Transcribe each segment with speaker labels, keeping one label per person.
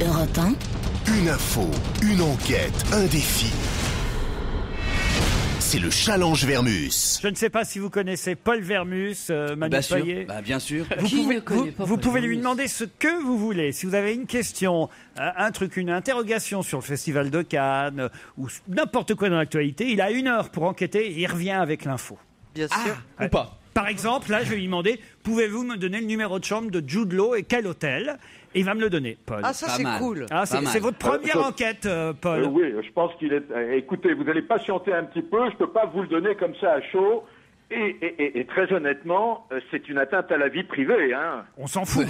Speaker 1: Europe 1.
Speaker 2: Une info, une enquête, un défi. C'est le challenge Vermus.
Speaker 3: Je ne sais pas si vous connaissez Paul Vermus, Manu Payet.
Speaker 4: Bien sûr.
Speaker 3: Vous pouvez lui demander ce que vous voulez. Si vous avez une question, un truc, une interrogation sur le Festival de Cannes ou n'importe quoi dans l'actualité, il a 1 heure pour enquêter et il revient avec l'info.
Speaker 5: Bien sûr.
Speaker 3: Ou pas. Par exemple, là, je vais lui demander, pouvez-vous me donner le numéro de chambre de Jude Law et quel hôtel ? Et il va me le donner, Paul.
Speaker 5: Ah, ça, c'est cool.
Speaker 3: Ah, c'est votre première enquête, Paul.
Speaker 6: Oui, je pense qu'il est... écoutez, vous allez patienter un petit peu, je peux pas vous le donner comme ça à chaud. Et très honnêtement, c'est une atteinte à la vie privée. Hein.
Speaker 3: On s'en fout.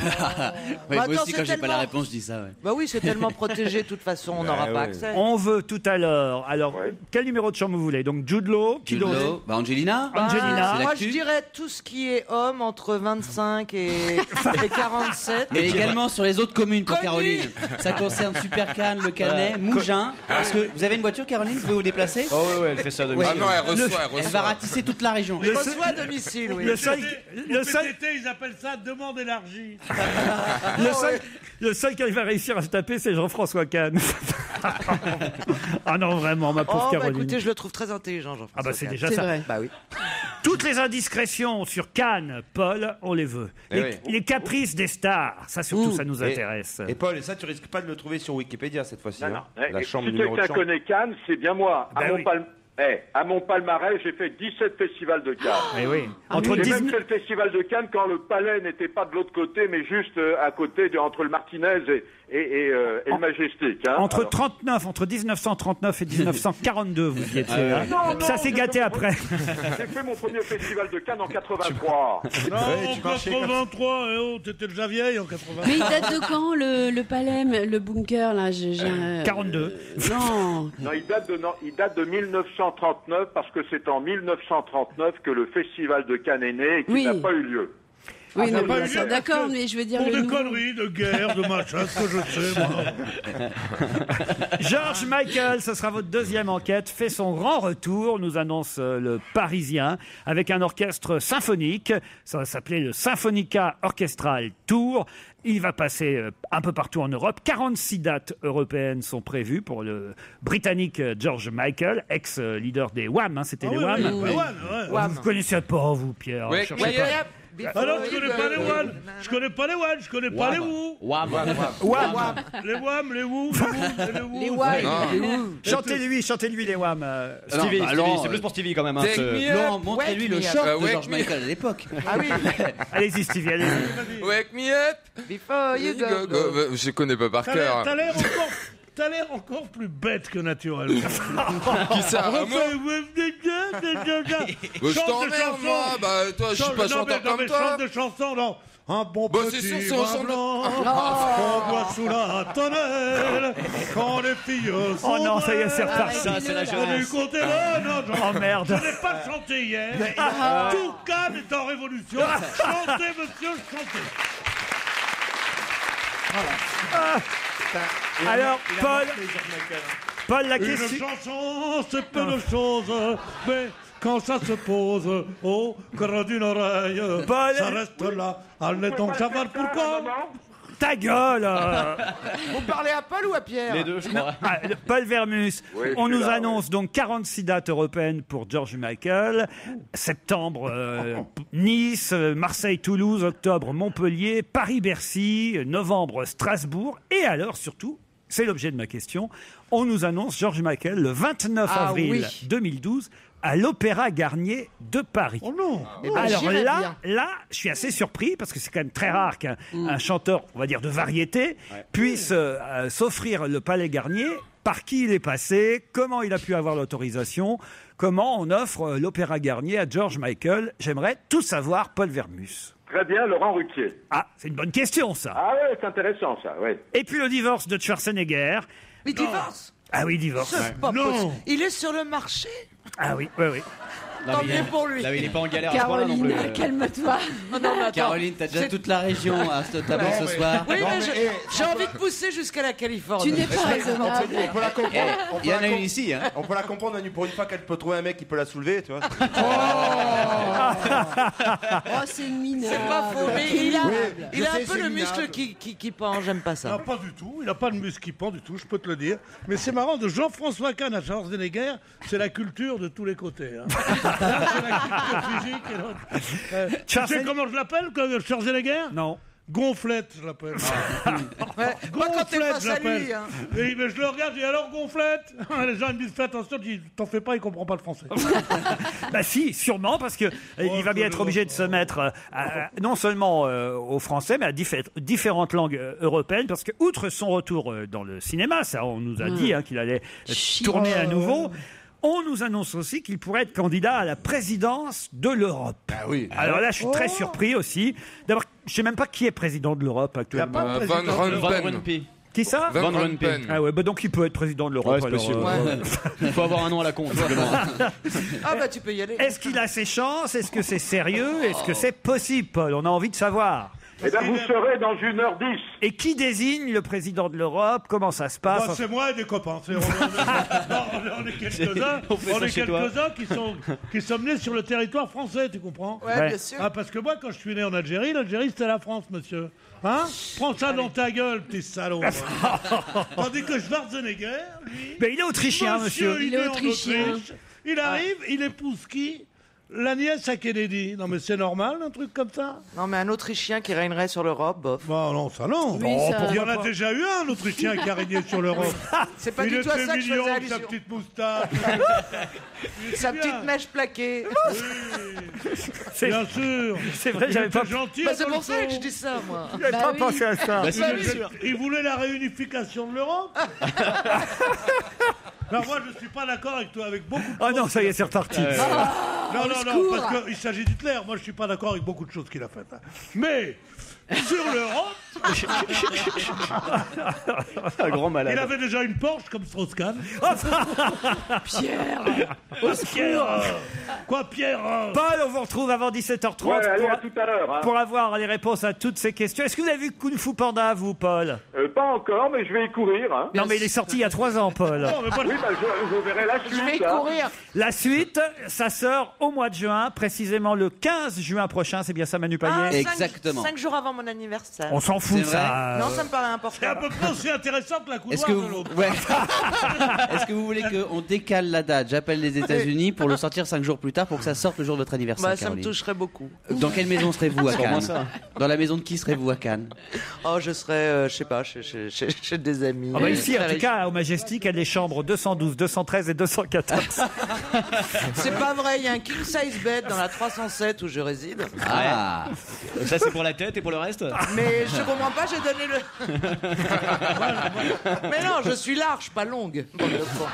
Speaker 4: Moi aussi, quand j'ai pas la réponse, je dis ça. Ouais.
Speaker 5: Bah oui, c'est tellement protégé, de toute façon, on n'aura pas accès.
Speaker 3: On veut tout à l'heure. Alors, quel numéro de chambre vous voulez ? Donc, Jude Law,
Speaker 4: Angelina.
Speaker 5: Moi, je dirais tout ce qui est homme entre 25 et 47.
Speaker 4: Mais également sur les autres communes pour Caroline. Ça concerne Super Cannes, Le Canet, Mougins. Parce que vous avez une voiture, Caroline ? Vous pouvez vous déplacer ?
Speaker 7: Oh oui, elle fait ça de
Speaker 4: Ah non, elle reçoit. Elle va ratisser toute la région.
Speaker 5: Reçoit à domicile, oui.
Speaker 3: Le seul,
Speaker 8: ils appellent ça demande élargie.
Speaker 3: le seul qui va réussir à se taper, c'est Jean-François Kahn. Ah non, vraiment, ma pauvre Caroline.
Speaker 5: Écoutez, je le trouve très intelligent, Jean-François.
Speaker 3: Ah bah c'est
Speaker 5: Kahn.
Speaker 3: déjà ça.
Speaker 5: Vrai. Bah oui.
Speaker 3: Toutes les indiscrétions sur Cannes, Paul, on les veut. Les caprices des stars, ça surtout, ça nous intéresse.
Speaker 7: Et Paul, et ça, tu risques pas de le trouver sur Wikipédia cette fois-ci.
Speaker 6: Non.
Speaker 7: La chambre
Speaker 6: si
Speaker 7: numéro de
Speaker 6: quelqu'un
Speaker 7: chambre.
Speaker 6: connaît Cannes, c'est bien moi. À mon palmarès, j'ai fait 17 festivals de Cannes.
Speaker 3: Eh oui.
Speaker 6: J'ai même fait le festival de Cannes quand le palais n'était pas de l'autre côté, mais juste à côté, entre le Martinez et le Majestic. Hein.
Speaker 3: Entre 1939 et 1942, vous y étiez. Ça s'est gâté après.
Speaker 6: J'ai fait mon premier festival de Cannes en 83.
Speaker 8: Non, en 83, t'étais déjà vieille en 83.
Speaker 1: Mais il date de quand, le palais, le bunker, là
Speaker 3: 42.
Speaker 6: Non, il date de 1939, parce que c'est en 1939 que le festival de Cannes est né et qu'il n'a pas eu lieu.
Speaker 1: Oui, non, d'accord, mais je veux dire...
Speaker 8: Pour des conneries de guerre, de machin, ce que je sais, moi.
Speaker 3: George Michael, ce sera votre deuxième enquête, fait son grand retour, nous annonce le Parisien, avec un orchestre symphonique. Ça va s'appeler le Symphonica Orchestral Tour. Il va passer un peu partout en Europe. 46 dates européennes sont prévues pour le Britannique George Michael, ex-leader des Wham. Hein, c'était les Wham. Vous connaissez pas, vous, Pierre?
Speaker 8: Alors, je connais pas les Wham. Je connais pas les Wham. Je connais pas les Who.
Speaker 3: Wham.
Speaker 8: Les Wham, les Who,
Speaker 5: les Wham.
Speaker 3: Chantez-lui les Wham.
Speaker 7: Stevie, c'est plus pour Stevie quand même.
Speaker 4: Laurent, montrez-lui le choc de George Michael à l'époque.
Speaker 5: Ah oui.
Speaker 3: Allez-y, Stevie, allez-y.
Speaker 9: Wake me up
Speaker 5: Before you go.
Speaker 9: Je connais pas par cœur.
Speaker 8: T'as l'air encore plus bête que naturel.
Speaker 9: Qui ça? Moi je t'emmerde, moi. Bah, toi, je suis pas chanteur comme toi.
Speaker 8: Chante des chansons, non. Un bon petit vin blanc qu'on boit sous la tonnelle quand les filles sont
Speaker 3: Oh non, ça y est, c'est reparti.
Speaker 7: Ça, c'est la jeunesse.
Speaker 8: du côté là, non,
Speaker 3: Oh merde.
Speaker 8: Je n'ai pas chanté hier. Tout Cannes est en révolution. Chantez, monsieur, chantez.
Speaker 3: Alors, Paul, la question...
Speaker 8: Une chanson, c'est peu de choses, mais quand ça se pose au creux d'une oreille,
Speaker 3: Paul,
Speaker 8: ça reste là. Allez donc savoir pourquoi.
Speaker 3: Ta gueule.
Speaker 5: Vous parlez à Paul ou à Pierre?
Speaker 7: Les deux, je crois.
Speaker 3: Paul Vermus,
Speaker 6: Oui,
Speaker 3: on
Speaker 6: je suis
Speaker 3: nous
Speaker 6: là,
Speaker 3: annonce donc 46 dates européennes pour George Michael. Septembre, Nice, Marseille, Toulouse, octobre, Montpellier, Paris-Bercy, novembre, Strasbourg. Et alors, surtout, c'est l'objet de ma question, on nous annonce George Michael le 29 avril 2012 à l'Opéra Garnier de Paris.
Speaker 8: Oh non.
Speaker 3: Alors là, je suis assez surpris parce que c'est quand même très rare qu'un chanteur, on va dire de variété, puisse s'offrir le Palais Garnier. Par qui il est passé, comment il a pu avoir l'autorisation, comment on offre l'Opéra Garnier à George Michael. J'aimerais tout savoir, Paul Vermus.
Speaker 6: Très bien, Laurent Ruquier.
Speaker 3: Ah, c'est une bonne question, ça.
Speaker 6: Ah ouais, c'est intéressant, ça, oui.
Speaker 3: Et puis le divorce de Schwarzenegger.
Speaker 5: Mais divorce?
Speaker 3: Ah oui, divorce.
Speaker 5: C'est pas possible. Il est sur le marché?
Speaker 3: Ah oui.
Speaker 5: tant mieux pour lui.
Speaker 7: Là, il est pas en galère à ce point-là non
Speaker 1: Caroline,
Speaker 7: plus.
Speaker 1: calme-toi.
Speaker 5: Oh, non, mais attends.
Speaker 4: Caroline, t'as déjà toute la région à cette table ce soir.
Speaker 5: Oui, mais j'ai envie de pousser jusqu'à la Californie.
Speaker 1: Tu n'es pas raisonnable.
Speaker 7: On peut la comprendre.
Speaker 4: Il y en a une ici, hein.
Speaker 7: On peut la comprendre pour une fois qu'elle peut trouver un mec qui peut la soulever, tu vois.
Speaker 1: Oh, c'est minable.
Speaker 5: C'est pas faux, mais il a un peu le muscle qui pend, j'aime pas ça.
Speaker 8: Non, pas du tout. Il n'a pas de muscle qui pend du tout, je peux te le dire. Mais c'est marrant, de Jean-François Kahn à Schwarzenegger, c'est la culture de tous les côtés. Hein. Là, c'est la culture physique et l'autre. Tu sais comment je l'appelle, Schwarzenegger?
Speaker 3: Non.
Speaker 8: Gonflette, je l'appelle.
Speaker 5: Ouais. Moi, quand t'es face à lui, hein.
Speaker 8: Et, mais je le regarde, je dis alors Gonflette. Les gens ils me disent fais attention, je dis t'en fais pas, il comprend pas le français.
Speaker 3: Bah si, sûrement, parce que il va bien être obligé de se mettre non seulement au français, mais à différentes langues européennes, parce que outre son retour dans le cinéma, ça on nous a dit qu'il allait tourner à nouveau. On nous annonce aussi qu'il pourrait être candidat à la présidence de l'Europe.
Speaker 7: Ah oui.
Speaker 3: Alors là, je suis très surpris aussi. D'abord, je sais même pas qui est président de l'Europe actuellement.
Speaker 9: Van Rompuy.
Speaker 3: Qui ça?
Speaker 9: Van Rompuy.
Speaker 3: Ah ouais, bah donc il peut être président de l'Europe.
Speaker 7: Ouais, c'est possible. Il faut avoir un nom à la con.
Speaker 5: Ah bah tu peux y aller.
Speaker 3: Est-ce qu'il a ses chances? Est-ce que c'est sérieux? Est-ce que c'est possible, Paul? On a envie de savoir.
Speaker 6: Eh bien, vous serez dans 1h10.
Speaker 3: Et qui désigne le président de l'Europe? Comment ça se passe?
Speaker 8: Bah, c'est moi et des copains. On est quelques-uns. On est quelques-uns qui sommes nés sur le territoire français, tu comprends?
Speaker 5: Ouais, bien sûr.
Speaker 8: Ah, parce que moi, quand je suis né en Algérie, l'Algérie c'était la France, monsieur. Hein? Prends ça dans ta gueule, petit salaud. Tandis que Schwarzenegger, lui.
Speaker 3: Mais il est autrichien, monsieur.
Speaker 8: Il est autrichien. Il arrive, il épouse qui? La nièce à Kennedy. Non, mais c'est normal, un truc comme ça?
Speaker 5: Non, mais un Autrichien qui régnerait sur l'Europe, bof.
Speaker 8: Bon, non, ça non.
Speaker 1: Oui, ça-
Speaker 8: Il y en a déjà eu un Autrichien qui a régné sur l'Europe.
Speaker 5: C'est pas
Speaker 8: Il
Speaker 5: du tout à
Speaker 8: était
Speaker 5: ça que je
Speaker 8: mignon
Speaker 5: faisais
Speaker 8: avec sa
Speaker 5: allusion.
Speaker 8: petite moustache.
Speaker 5: Sa petite mèche plaquée.
Speaker 3: C'est-
Speaker 8: Bien sûr.
Speaker 3: C'est vrai, j'avais pas,
Speaker 8: gentil.
Speaker 5: Bah, c'est pour ça que je dis ça, moi.
Speaker 3: j'avais
Speaker 1: Bah
Speaker 3: pas
Speaker 1: oui.
Speaker 3: pensé à ça.
Speaker 8: Il voulait la réunification de l'Europe. Non, moi je suis pas d'accord avec toi, avec beaucoup de
Speaker 3: Oh non, ça y est, c'est reparti.
Speaker 8: Non, non, non,
Speaker 1: secours.
Speaker 8: parce qu'il s'agit d'Hitler. Moi, je suis pas d'accord avec beaucoup de choses qu'il a faites. Hein. Mais sur l'Europe,
Speaker 7: Un grand
Speaker 8: il
Speaker 7: malade.
Speaker 8: avait déjà une Porsche comme Strauss-Kahn.
Speaker 1: Pierre.
Speaker 8: Pierre Quoi, Pierre
Speaker 3: Paul, on vous retrouve avant 17h30
Speaker 6: Ouais, allez, à tout à l'heure. Hein.
Speaker 3: pour avoir les réponses à toutes ces questions. Est-ce que vous avez vu Kung Fu Panda, vous, Paul?
Speaker 6: Pas encore, mais je vais y courir. Hein.
Speaker 3: Non, mais il est sorti il y a 3 ans, Paul.
Speaker 8: Non, mais moi,
Speaker 6: Oui, bah, je verrai la suite.
Speaker 5: Je vais y
Speaker 6: hein.
Speaker 5: courir.
Speaker 3: La suite, ça sort au mois de juin, précisément le 15 juin prochain. C'est bien ça, Manu Payet?
Speaker 4: Exactement.
Speaker 5: 5 jours avant mon anniversaire.
Speaker 3: On s'en fout,
Speaker 4: C'est vrai
Speaker 3: ça.
Speaker 5: Non, ça me paraît
Speaker 8: c'est à
Speaker 5: important.
Speaker 8: peu près aussi intéressant que la
Speaker 4: Est-ce
Speaker 8: couloir
Speaker 4: que
Speaker 8: de
Speaker 4: vous...
Speaker 8: l'autre.
Speaker 4: ouais. Est-ce que vous voulez qu'on décale la date? J'appelle les États-Unis pour le sortir 5 jours plus tard pour que ça sorte le jour de votre anniversaire,
Speaker 5: Bah, ça me
Speaker 4: Caroline.
Speaker 5: toucherait beaucoup.
Speaker 4: Dans quelle maison serez-vous à
Speaker 7: Au moins
Speaker 4: Cannes?
Speaker 7: ça.
Speaker 4: Dans la maison de qui serez-vous à Cannes?
Speaker 5: Oh, je serais, je sais pas, chez des amis.
Speaker 3: Ah bah ici, en tout cas, au Majestic, il y a des chambres 212, 213 et 214.
Speaker 5: C'est pas vrai, il y a un king size bed dans la 307 où je réside.
Speaker 4: Ah,
Speaker 7: Ça, c'est pour la tête et pour le reste?
Speaker 5: Mais je comprends pas, j'ai donné le. Mais non, je suis large, pas longue. bande de cons.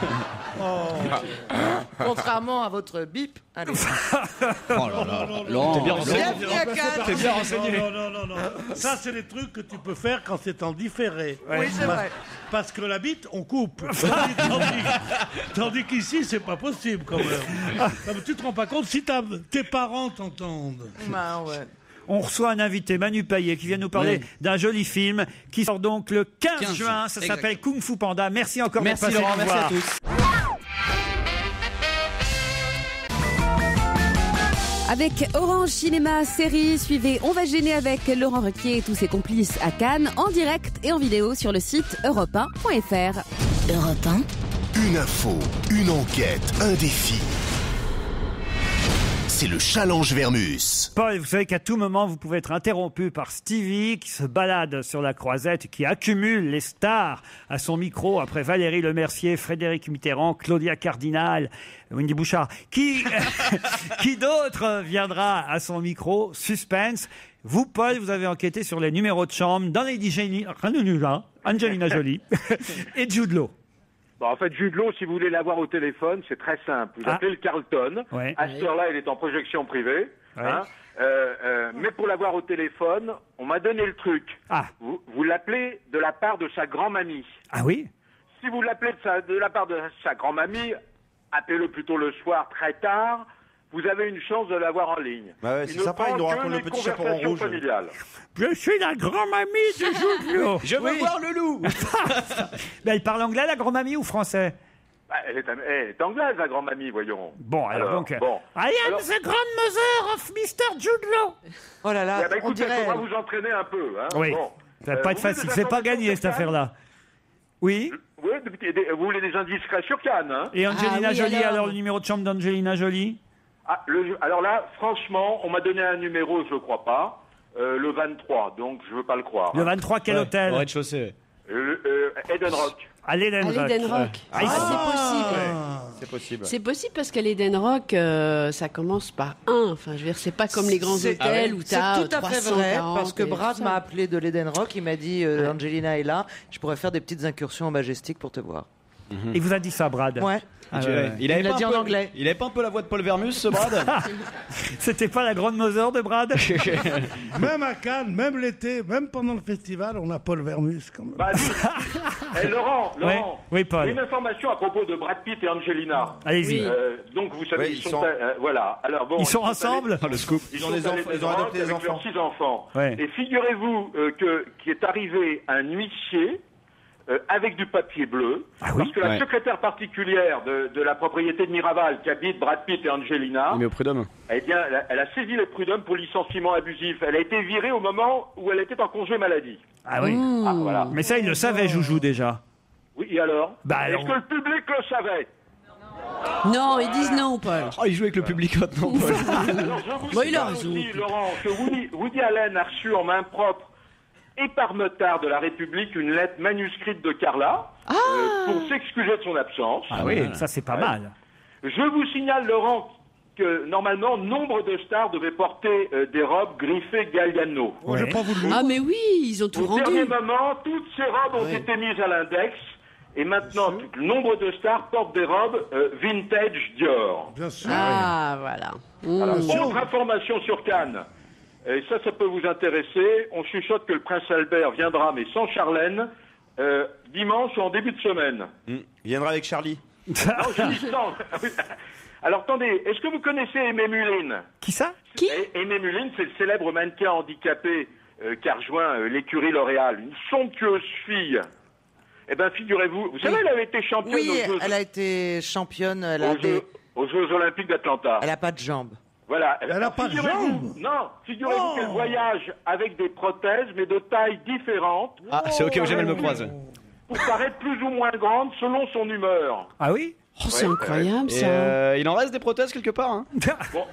Speaker 5: Contrairement à votre bip. Allez.
Speaker 4: oh là là. Laurent,
Speaker 7: T'es bien renseigné.
Speaker 5: Bienvenue à Cannes.
Speaker 7: T'es bien renseigné.
Speaker 8: Non, non, non, non. Ça, c'est des trucs que tu peux faire quand c'est en différé.
Speaker 5: Oui, c'est vrai.
Speaker 8: Parce que la bite, on coupe. Tandis qu'ici, c'est pas possible quand même. Non, mais tu te rends pas compte si tes parents t'entendent.
Speaker 5: Bah ouais.
Speaker 3: On reçoit un invité, Manu Payet, qui vient nous parler d'un joli film qui sort donc le 15
Speaker 4: 15
Speaker 3: juin. Ça
Speaker 4: exact.
Speaker 3: s'appelle Kung Fu Panda. Merci encore
Speaker 4: merci
Speaker 3: d'être passé
Speaker 4: Laurent,
Speaker 3: nous
Speaker 4: merci à
Speaker 3: voir.
Speaker 4: tous.
Speaker 10: Avec Orange Cinéma Série, suivez On va gêner avec Laurent Ruquier et tous ses complices à Cannes, en direct et en vidéo sur le site europe1.fr.
Speaker 2: Europe 1. Une info, une enquête, un défi. C'est le challenge Vermus.
Speaker 3: Paul, vous savez qu'à tout moment, vous pouvez être interrompu par Stevie qui se balade sur la croisette, qui accumule les stars à son micro après Valérie Lemercier, Frédéric Mitterrand, Claudia Cardinal, Wendy Bouchard. Qui d'autre viendra à son micro? Suspense. Vous, Paul, vous avez enquêté sur les numéros de chambre dans Angelina Jolie et Jude Law.
Speaker 6: Bon, en fait, Jude Law, si vous voulez l'avoir au téléphone, c'est très simple. Vous appelez le Carlton.
Speaker 3: Ouais.
Speaker 6: À cette heure-là, il est en projection privée.
Speaker 3: Ouais.
Speaker 6: Hein. Mais pour l'avoir au téléphone, on m'a donné le truc.
Speaker 3: Ah.
Speaker 6: Vous l'appelez de la part de sa grand-mamie.
Speaker 3: Ah oui?
Speaker 6: Si vous l'appelez de la part de sa grand-mamie, appelez-le plutôt le soir très tard, vous avez une chance de l'avoir en ligne.
Speaker 7: Bah ouais,
Speaker 6: Il
Speaker 7: c'est
Speaker 6: ne
Speaker 7: sympa,
Speaker 6: prend
Speaker 7: il nous
Speaker 6: que
Speaker 7: raconte le
Speaker 6: les
Speaker 7: petit chaperon
Speaker 6: conversations
Speaker 7: rouge.
Speaker 6: familiales.
Speaker 3: Je suis la grand-mamie de Jude Law.
Speaker 7: Je veux voir le loup.
Speaker 3: Mais elle parle anglais, la grand-mamie, ou français?
Speaker 6: Bah, elle est anglaise, la grand-mamie, voyons.
Speaker 3: Bon, alors donc...
Speaker 6: bon.
Speaker 3: I am the grandmother of Mr. Jude Law.
Speaker 5: Oh là là,
Speaker 6: Eh ben,
Speaker 5: on
Speaker 6: écoutez, il
Speaker 5: dirait...
Speaker 6: faudra vous entraîner un peu. Hein.
Speaker 3: Oui,
Speaker 6: Bon.
Speaker 3: ça va pas être
Speaker 6: vous voulez
Speaker 3: facile.
Speaker 6: des
Speaker 3: C'est pas
Speaker 6: informations
Speaker 3: gagné,
Speaker 6: sur
Speaker 3: cette
Speaker 6: Cannes
Speaker 3: affaire-là. Oui.
Speaker 6: Oui, vous voulez des indices sur Cannes, hein?
Speaker 3: Et Angelina
Speaker 10: oui,
Speaker 3: Jolie,
Speaker 10: alors
Speaker 3: le numéro de chambre d'Angelina Jolie?
Speaker 6: Alors là, franchement, on m'a donné un numéro, je ne crois pas, le 23, donc je ne veux pas le croire.
Speaker 3: Le 23, quel hôtel?
Speaker 7: Au rez-de-chaussée.
Speaker 6: Eden Rock.
Speaker 3: À l'Eden
Speaker 10: À
Speaker 3: Rock.
Speaker 10: l'Eden Rock.
Speaker 3: Ah, ils sont-
Speaker 10: c'est possible.
Speaker 7: C'est possible.
Speaker 10: C'est possible parce qu'à l'Eden Rock, ça commence par 1. Enfin, je veux dire, c'est pas comme les grands
Speaker 5: C'est-
Speaker 10: hôtels où
Speaker 5: C'est
Speaker 10: t'as
Speaker 5: tout à fait vrai,
Speaker 10: 340
Speaker 5: parce que
Speaker 10: et
Speaker 5: Brad
Speaker 10: tout ça.
Speaker 5: m'a appelé de l'Eden Rock, il m'a dit Angelina est là, je pourrais faire des petites incursions au Majestic pour te voir.
Speaker 3: Il vous a dit ça, Brad?
Speaker 5: Ouais.
Speaker 3: Ah,
Speaker 7: Tu
Speaker 3: ouais,
Speaker 7: vois,
Speaker 3: ouais.
Speaker 7: il avait
Speaker 5: Il l'a
Speaker 7: pas
Speaker 5: dit
Speaker 7: un
Speaker 5: en
Speaker 7: peu-
Speaker 5: anglais.
Speaker 7: Il avait pas un peu la voix de Paul Vermus, ce Brad?
Speaker 3: C'était pas la grande mother de Brad?
Speaker 8: Même à Cannes, même l'été, même pendant le festival, on a Paul Vermus quand même.
Speaker 6: Bah, Laurent,
Speaker 3: Oui, Paul.
Speaker 6: une information à propos de Brad Pitt et Angelina.
Speaker 3: Allez-y.
Speaker 6: Donc vous savez,
Speaker 7: Oui,
Speaker 6: ils sont voilà. Alors bon,
Speaker 3: Ils sont ensemble?
Speaker 7: Le scoop.
Speaker 6: Ils
Speaker 7: Ils ont
Speaker 6: sont
Speaker 7: des
Speaker 6: allés
Speaker 7: enfants,
Speaker 6: à
Speaker 7: ils ont
Speaker 6: Eden Rock
Speaker 7: adopté des
Speaker 6: avec leurs
Speaker 7: enfants.
Speaker 6: 6 enfants.
Speaker 3: Ouais.
Speaker 6: Et figurez-vous qu'il est arrivé un huissier avec du papier bleu,
Speaker 3: Ah oui?
Speaker 6: parce que la
Speaker 7: Ouais.
Speaker 6: secrétaire particulière de la propriété de Miraval, qui habite Brad Pitt et Angelina,
Speaker 7: Mais au prud'homme.
Speaker 6: eh bien, elle a saisi les prud'hommes pour licenciement abusif. Elle a été virée au moment où elle était en congé maladie.
Speaker 3: Ah oui.
Speaker 6: Ah, voilà.
Speaker 3: Mais ça, il le savait, Joujou, déjà.
Speaker 6: Oui, et alors
Speaker 3: Bah, alors-
Speaker 6: Est-ce que le public le savait?
Speaker 10: Non, ils disent non, Paul.
Speaker 7: Oh, il joue avec le public maintenant, Paul.
Speaker 6: Alors, je vous
Speaker 10: Bon, il a
Speaker 6: signale
Speaker 10: raison.
Speaker 6: aussi, Laurent, que Woody Allen a reçu en main propre et par notaire de la République une lettre manuscrite de Carla pour s'excuser de son absence.
Speaker 3: Ah oui, ça, c'est pas mal.
Speaker 6: Je vous signale, Laurent, que normalement, nombre de stars devaient porter des robes griffées Galliano.
Speaker 8: Oh, j'ai pas voulu.
Speaker 10: Ah, mais oui, ils ont tout
Speaker 6: Au dernier
Speaker 10: rendu.
Speaker 6: moment, toutes ces robes ont été mises à l'index. Et maintenant, le nombre de stars portent des robes vintage Dior.
Speaker 8: Bien sûr.
Speaker 10: Ah, voilà.
Speaker 6: Alors,
Speaker 8: sûr.
Speaker 6: autre information sur Cannes. Et ça peut vous intéresser. On chuchote que le prince Albert viendra, mais sans Charlène, dimanche ou en début de semaine.
Speaker 7: Il viendra avec Charlie.
Speaker 6: Non, je dis sans. Alors, attendez, est-ce que vous connaissez Aimé Muline?
Speaker 3: Qui ça?
Speaker 6: Aimé Muline, c'est le célèbre mannequin handicapé qui a rejoint l'écurie L'Oréal. Une somptueuse fille. Eh bien, figurez-vous, vous savez, elle avait été championne
Speaker 5: Oui,
Speaker 6: aux Jeux,
Speaker 5: elle a été championne, elle a,
Speaker 6: aux Jeux Olympiques d'Atlanta.
Speaker 5: elle a pas de jambes.
Speaker 6: Voilà.
Speaker 8: Elle a pas de
Speaker 6: Figurez-vous-
Speaker 8: jambes.
Speaker 6: Non, figurez-vous
Speaker 8: Oh.
Speaker 6: qu'elle voyage avec des prothèses, mais de tailles différentes,
Speaker 7: Ah, c'est ok où jamais elle me croise.
Speaker 6: pour paraître plus ou moins grande selon son humeur.
Speaker 3: Ah oui?
Speaker 10: Oh, c'est incroyable,
Speaker 7: Et
Speaker 10: ça.
Speaker 7: il en reste des prothèses quelque part, hein?
Speaker 6: Bon,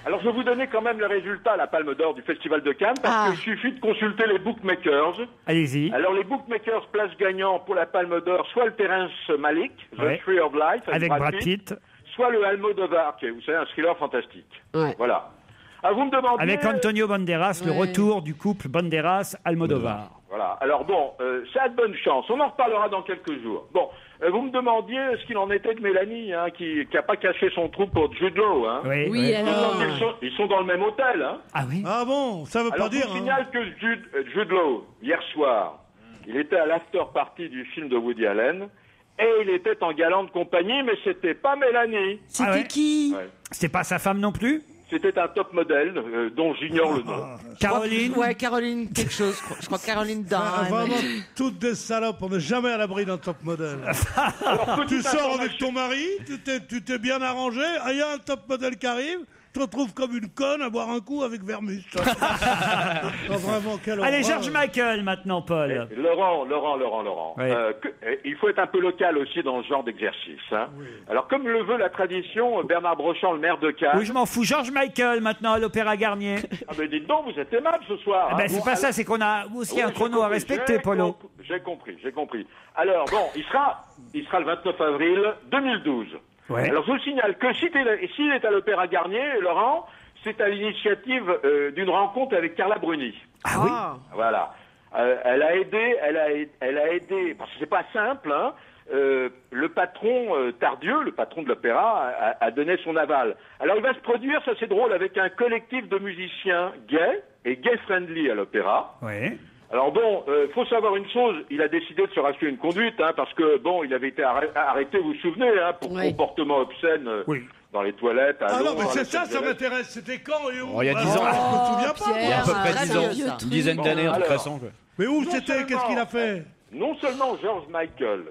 Speaker 6: alors je vais vous donner quand même le résultat à la Palme d'Or du Festival de Cannes, parce qu'il suffit de consulter les bookmakers.
Speaker 3: Allez-y.
Speaker 6: Alors les bookmakers place gagnant pour la Palme d'Or, soit le Terrence Malick, The
Speaker 3: Ouais.
Speaker 6: Tree of Life,
Speaker 3: Avec Brad Pitt.
Speaker 6: soit le Almodovar, qui est, vous savez, un thriller fantastique.
Speaker 10: Ouais.
Speaker 6: Voilà. Ah, vous me demandez...
Speaker 3: Avec Antonio Banderas, le
Speaker 10: Ouais.
Speaker 3: retour du couple Banderas-Almodovar.
Speaker 6: Voilà. Alors bon, ça a de bonnes chances. On en reparlera dans quelques jours. Bon, vous me demandiez ce qu'il en était de Mélanie, hein, qui a pas caché son trou pour Jude Law. Hein.
Speaker 3: Oui,
Speaker 10: Oui,
Speaker 3: oui.
Speaker 10: alors.
Speaker 6: Ils sont dans le même hôtel. Hein.
Speaker 3: Ah oui?
Speaker 8: Ah bon, ça veut
Speaker 6: Alors
Speaker 8: pas
Speaker 6: je
Speaker 8: dire.
Speaker 6: vous
Speaker 8: hein.
Speaker 6: signale que Jude Law, hier soir, il était à l'after party du film de Woody Allen et il était en galante compagnie, mais c'était pas Mélanie.
Speaker 10: C'était
Speaker 3: Ah ouais.
Speaker 10: qui?
Speaker 6: Ouais.
Speaker 3: C'était pas sa femme non plus?
Speaker 6: C'était un top modèle dont j'ignore le nom.
Speaker 3: Caroline?
Speaker 5: Ouais, Caroline quelque chose. Je crois Caroline
Speaker 8: Ah,
Speaker 5: Dime.
Speaker 8: vraiment, toutes des salopes, on n'est jamais à l'abri d'un top modèle.
Speaker 6: Alors,
Speaker 8: Tu
Speaker 6: petite
Speaker 8: sors avec
Speaker 6: information-
Speaker 8: ton mari, tu t'es bien arrangé, ah, il y a un top modèle qui arrive, tu te retrouves comme une conne à boire un coup avec Vermus. Ah, vraiment, quelle
Speaker 3: Allez,
Speaker 8: horreur.
Speaker 3: George Michael maintenant, Paul.
Speaker 6: Laurent.
Speaker 3: Oui.
Speaker 6: Il faut être un peu local aussi dans ce genre d'exercice. Hein. Alors, comme le veut la tradition, Bernard Brochant, le maire de Cannes...
Speaker 3: Oui, je m'en fous. George Michael maintenant à l'Opéra Garnier.
Speaker 6: Ah, mais dites donc, vous êtes aimable ce soir.
Speaker 3: Eh ben,
Speaker 6: hein.
Speaker 3: c'est
Speaker 6: Bon,
Speaker 3: pas ça,
Speaker 6: alors-
Speaker 3: c'est qu'on a aussi
Speaker 6: Oui,
Speaker 3: un
Speaker 6: j'ai
Speaker 3: chrono à
Speaker 6: compris,
Speaker 3: respecter,
Speaker 6: j'ai
Speaker 3: Polo.
Speaker 6: J'ai compris. Alors, bon, il sera le 29 avril 2012.
Speaker 3: Ouais.
Speaker 6: Alors, je vous signale que s'il est à l'Opéra Garnier, Laurent, c'est à l'initiative d'une rencontre avec Carla Bruni.
Speaker 3: Ah oui?
Speaker 6: Voilà. Elle a aidé, parce que c'est pas simple, hein. Le patron Tardieu, le patron de l'opéra, a donné son aval. Alors il va se produire, ça c'est drôle, avec un collectif de musiciens gays et gay-friendly à l'opéra.
Speaker 3: Oui.
Speaker 6: Alors bon, faut savoir une chose, il a décidé de se racheter une conduite, hein, parce que bon, il avait été arrêté, vous vous souvenez, hein, pour
Speaker 10: Oui.
Speaker 6: comportement obscène
Speaker 3: Oui.
Speaker 6: dans les toilettes.
Speaker 8: Ah non,
Speaker 6: Londres,
Speaker 8: mais
Speaker 6: à
Speaker 8: c'est
Speaker 6: Los
Speaker 8: ça
Speaker 6: Angeles.
Speaker 8: m'intéresse. C'était quand et où?
Speaker 7: Oh, il y a 10 ans.
Speaker 8: Je me souviens pas.
Speaker 10: Pierre,
Speaker 7: Il y a à peu près
Speaker 10: très
Speaker 7: 10 ans.
Speaker 10: vieux truc.
Speaker 7: Une dizaine d'années, un truc
Speaker 6: alors.
Speaker 7: récent, quoi.
Speaker 8: Mais où
Speaker 6: Non
Speaker 8: c'était?
Speaker 6: seulement-
Speaker 8: Qu'est-ce qu'il a fait?
Speaker 6: Non seulement George Michael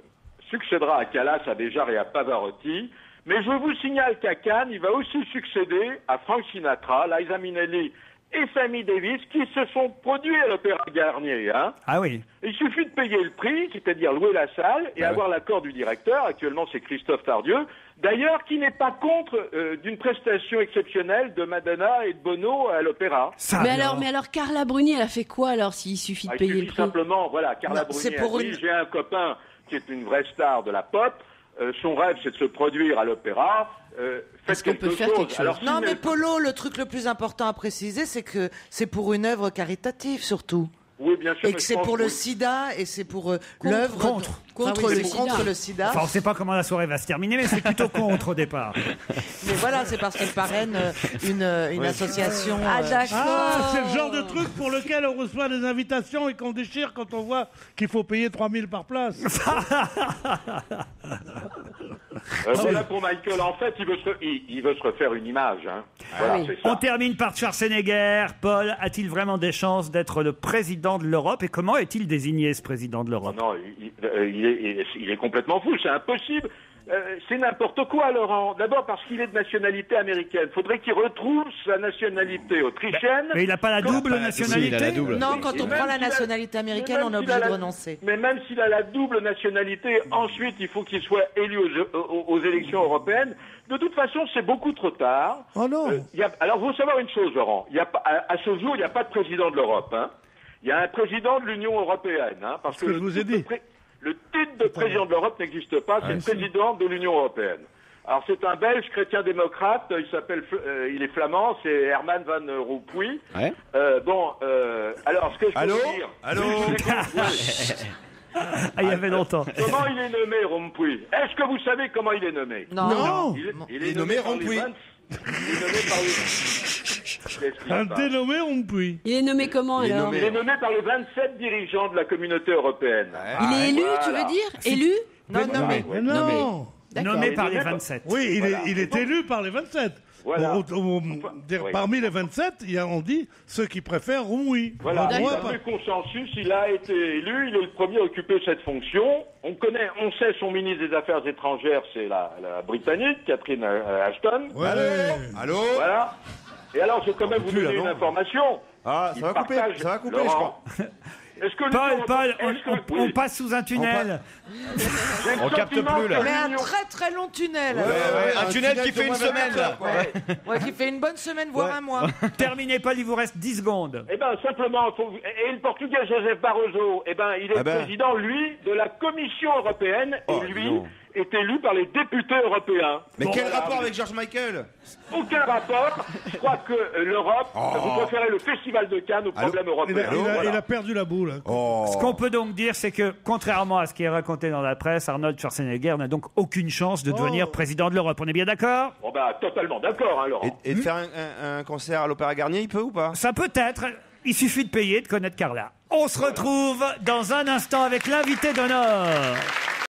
Speaker 6: succédera à Callas, à Béjart et à Pavarotti, mais je vous signale qu'à Cannes, il va aussi succéder à Frank Sinatra, Liza Minnelli et Sammy Davis, qui se sont produits à l'Opéra Garnier. Hein.
Speaker 3: Ah oui.
Speaker 6: Il suffit de payer le prix, c'est-à-dire louer la salle, et avoir l'accord du directeur. Actuellement, c'est Christophe Tardieu. D'ailleurs, qui n'est pas contre d'une prestation exceptionnelle de Madonna et de Bono à l'opéra.
Speaker 3: Ça,
Speaker 10: Mais alors, Carla Bruni, elle a fait quoi alors s'il suffit de
Speaker 6: Il
Speaker 10: payer le
Speaker 6: suffit
Speaker 10: prix?
Speaker 6: simplement, voilà, Carla
Speaker 5: Non,
Speaker 6: Bruni
Speaker 5: c'est
Speaker 6: a
Speaker 5: pour
Speaker 6: dit,
Speaker 5: une-
Speaker 6: j'ai un copain qui est une vraie star de la pop, son rêve c'est de se produire à l'opéra, faites
Speaker 10: Est-ce qu'on peut
Speaker 6: quelque
Speaker 10: faire
Speaker 6: chose.
Speaker 10: quelque chose
Speaker 6: Alors,
Speaker 5: Non,
Speaker 6: s'il
Speaker 5: mais
Speaker 6: n'est-
Speaker 5: Polo, le truc le plus important à préciser, c'est que c'est pour une œuvre caritative surtout.
Speaker 6: Oui, bien sûr.
Speaker 5: Et
Speaker 6: mais
Speaker 5: que
Speaker 6: je
Speaker 5: c'est
Speaker 6: pense
Speaker 5: pour le
Speaker 6: que-
Speaker 5: sida et c'est pour l'œuvre.
Speaker 3: contre.
Speaker 5: Contre
Speaker 10: oui,
Speaker 5: le
Speaker 10: c'est
Speaker 5: contre
Speaker 10: sida.
Speaker 5: le sida.
Speaker 3: Enfin, on ne sait pas comment la soirée va se terminer, mais c'est plutôt contre au départ.
Speaker 5: Mais voilà, c'est parce qu'elle parraine une association.
Speaker 10: Ah d'accord.
Speaker 8: Ah, c'est le genre de truc pour lequel on reçoit des invitations et qu'on déchire quand on voit qu'il faut payer 3000 par place.
Speaker 6: Voilà pour Michael. En fait, il veut se refaire une image. Hein. Voilà, c'est
Speaker 3: On
Speaker 6: ça.
Speaker 3: termine par Schwarzenegger. Paul, a-t-il vraiment des chances d'être le président de l'Europe? Et comment est-il désigné, ce président de l'Europe?
Speaker 6: Non, il est complètement fou, c'est impossible. C'est n'importe quoi, Laurent. D'abord parce qu'il est de nationalité américaine. Faudrait qu'il retrouve sa nationalité autrichienne.
Speaker 3: Mais il n'a pas la double
Speaker 7: Si, il
Speaker 3: nationalité?
Speaker 7: a la double.
Speaker 5: Non, quand
Speaker 6: Et
Speaker 5: on
Speaker 6: même
Speaker 5: prend la
Speaker 6: s'il a-
Speaker 5: nationalité américaine,
Speaker 6: mais
Speaker 5: on
Speaker 6: même
Speaker 5: est
Speaker 6: s'il a
Speaker 5: obligé de
Speaker 6: la-
Speaker 5: renoncer.
Speaker 6: Mais même s'il a la double nationalité, ensuite il faut qu'il soit élu aux élections européennes. De toute façon, c'est beaucoup trop tard.
Speaker 8: Oh non.
Speaker 6: Alors, il faut savoir une chose, Laurent. Il y a pas, à ce jour, il n'y a pas de président de l'Europe. Hein. Il y a un président de l'Union européenne. Hein, parce
Speaker 8: Ce que je vous ai dit.
Speaker 6: Le titre de président de l'Europe n'existe pas, c'est le président de l'Union européenne. Alors c'est un Belge chrétien-démocrate, il est flamand, c'est Herman Van Rompuy.
Speaker 7: Ouais.
Speaker 6: Alors ce que je peux
Speaker 7: Allô
Speaker 6: vous dire...
Speaker 7: Allô
Speaker 3: Ah, il y avait longtemps.
Speaker 6: Comment il est nommé, Rompuy? Est-ce que vous savez comment il est nommé?
Speaker 5: Non.
Speaker 6: Il est nommé par les 20 Il est nommé par les... Qu'est-ce qui
Speaker 8: Un
Speaker 6: se passe
Speaker 8: dénommé, on puis.
Speaker 10: Il est nommé comment
Speaker 7: Il est
Speaker 10: alors?
Speaker 7: nommé-
Speaker 6: Il est nommé par les 27 dirigeants de la communauté européenne.
Speaker 10: Il est élu, tu
Speaker 6: Voilà.
Speaker 10: veux dire? Élu?
Speaker 5: Non, non, mais.
Speaker 8: Mais non.
Speaker 10: D'accord.
Speaker 3: Nommé par
Speaker 6: Il est
Speaker 3: les
Speaker 6: nommé par-
Speaker 3: 27.
Speaker 8: Oui,
Speaker 6: Voilà.
Speaker 8: il est élu par les 27.
Speaker 6: Voilà.
Speaker 8: Oui. Parmi les 27, on dit ceux qui préfèrent oui.
Speaker 6: Voilà,
Speaker 8: Moi,
Speaker 6: il a
Speaker 8: pas.
Speaker 6: fait consensus, il a été élu, il est le premier à occuper cette fonction. On sait son ministre des Affaires étrangères, c'est la Britannique, Catherine Ashton.
Speaker 8: Ouais.
Speaker 7: Allô
Speaker 6: Voilà. Et alors, je vais quand même vous
Speaker 7: plus,
Speaker 6: donner
Speaker 7: là,
Speaker 6: une
Speaker 7: non.
Speaker 6: information.
Speaker 7: Ah,
Speaker 6: Il
Speaker 7: ça va couper,
Speaker 6: partage-
Speaker 7: ça va couper,
Speaker 6: Laurent,
Speaker 7: je crois.
Speaker 6: Est-ce que
Speaker 3: Paul,
Speaker 6: est-ce que-
Speaker 3: on
Speaker 6: oui.
Speaker 3: passe sous un tunnel.
Speaker 6: J'ai le
Speaker 7: On capte
Speaker 6: sentiment
Speaker 7: plus, là.
Speaker 6: que
Speaker 5: Mais un
Speaker 6: l'Union-
Speaker 5: très très long tunnel.
Speaker 7: Un tunnel qui fait une semaine, là.
Speaker 5: Ouais, qui fait une bonne semaine, voire un mois.
Speaker 3: Terminez, Paul, il vous reste 10 secondes.
Speaker 6: Eh ben simplement, et le Portugais José Barroso, il est
Speaker 7: Ah ben.
Speaker 6: président, lui, de la Commission européenne,
Speaker 7: Oh,
Speaker 6: et lui
Speaker 7: non.
Speaker 6: est élu par les députés européens.
Speaker 7: Mais
Speaker 6: Bon,
Speaker 7: quel
Speaker 6: voilà.
Speaker 7: rapport avec George Michael
Speaker 6: Aucun rapport. Je crois que l'Europe, vous préférez le Festival de Cannes au problème
Speaker 8: Il
Speaker 6: européen.
Speaker 8: a,
Speaker 6: Voilà.
Speaker 8: il a perdu la boule. hein.
Speaker 3: Ce qu'on peut donc dire, c'est que, contrairement à ce qui est raconté dans la presse, Arnold Schwarzenegger n'a donc aucune chance de devenir président de l'Europe. On est bien d'accord?
Speaker 6: Bon bah totalement d'accord, hein, Laurent.
Speaker 7: Et de faire un concert à l'Opéra Garnier, il peut ou pas
Speaker 3: Ça peut être. Il suffit de payer, de connaître Carla. On se retrouve dans un instant avec l'invité d'honneur.